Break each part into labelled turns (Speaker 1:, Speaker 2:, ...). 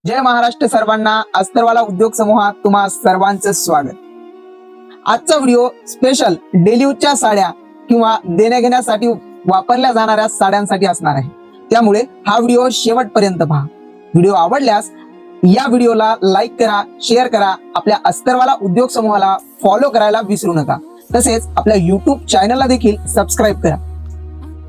Speaker 1: जय महाराष्ट्र सर्वांना, अस्तरवाला उद्योग समूहात तुम्हा सर्वांचं स्वागत। आजचा व्हिडिओ स्पेशल डेली यूजच्या साड्या किंवा देण्या घेण्यासाठी वापरल्या जाणाऱ्या साड्यांसाठी असणार आहे, त्यामुळे हा व्हिडिओ शेवटपर्यंत पहा। व्हिडिओ आवडल्यास या व्हिडिओला लाईक करा, शेअर करा, आपल्या अस्तरवाला उद्योग समूहाला फॉलो करायला विसरू नका, तसेच आपल्या YouTube चॅनलला देखील सबस्क्राईब करा।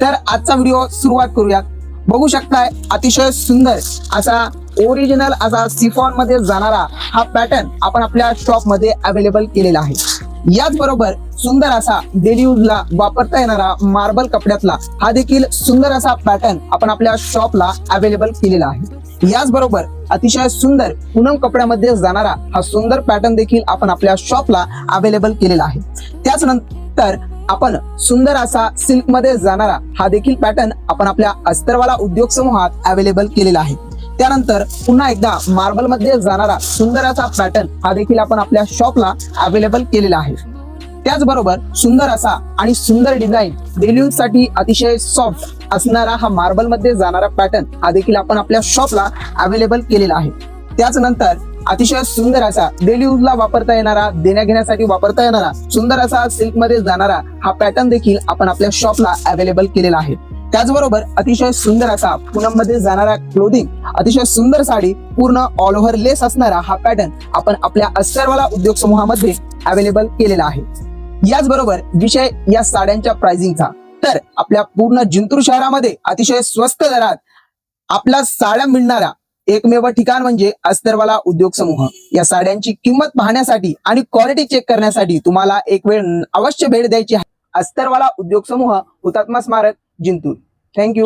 Speaker 1: तर आजचा व्हिडिओ सुरुवात करूयात। बघू शकताय अतिशय सुंदर असा ओरिजिनल असा सिफॉन मध्ये जाणारा हा पॅटर्न आपण आपल्या शॉप मध्ये अवेलेबल केलेला आहे। याचबरोबर सुंदर असा डेली यूजला वापरता येणारा मार्बल कपड्यातला हा देखील सुंदर असा पॅटर्न आपण आपल्या शॉपला अवेलेबल केलेला आहे। याचबरोबर अतिशय सुंदर पूनम कपड्यामध्ये जाणारा हा सुंदर पॅटर्न देखील आपण आपल्या शॉपला अवेलेबल केलेला आहे। त्याचनंतर आपण सुंदर असा सिल्क मध्ये जाणारा हा देखील पॅटर्न आपण आपल्या अस्तरवाला उद्योग समूहात अवेलेबल केलेला आहे। त्यानंतर पुन्हा एकदा मार्बल मध्ये जाणारा सुंदर असा पॅटर्न हा देखील आपण आपल्या शॉपला अवेलेबल केलेला आहे। त्याचबरोबर सुंदर असा आणि सुंदर डिझाईन डेली यूज साठी अतिशय सॉफ्ट असणारा हा मार्बल मध्ये जाणारा पॅटर्न हा देखील आपण आपल्या शॉपला अवेलेबल केलेला आहे। त्याचनंतर अतिशय सुंदर असा डेली यूजला वापरता येणारा, देण्या घेण्यासाठी वापरता येणारा सुंदर असा सिल्क मध्ये जाणारा हा पॅटर्न देखील आपण आपल्या शॉपला अवेलेबल केलेला आहे। त्याचबरोबर अतिशय सुंदर असा पूनम मध्ये जाणारा क्लोथिंग, अतिशय सुंदर साडी, पूर्ण ऑल ओव्हर लेस असणारा हा पॅटर्न आपण आपल्या अस्तरवाला उद्योग समूहामध्ये अवेलेबल केलेला आहे। याचबरोबर विषय या साड्यांच्या प्राइसिंगचा, तर आपल्या पूर्ण जिंतूर शहरामध्ये अतिशय स्वस्त दरात आपल्या साड्या मिळणारा एकमेव ठिकाण म्हणजे अस्तरवाला उद्योग समूह। या साड्यांची किंमत पाहण्यासाठी आणि क्वालिटी चेक करण्यासाठी तुम्हाला एक वेळ अवश्य भेट द्यायची आहे। अस्तरवाला उद्योग समूह, हुतात्मा स्मारक, जिंतूर। थँक्यू।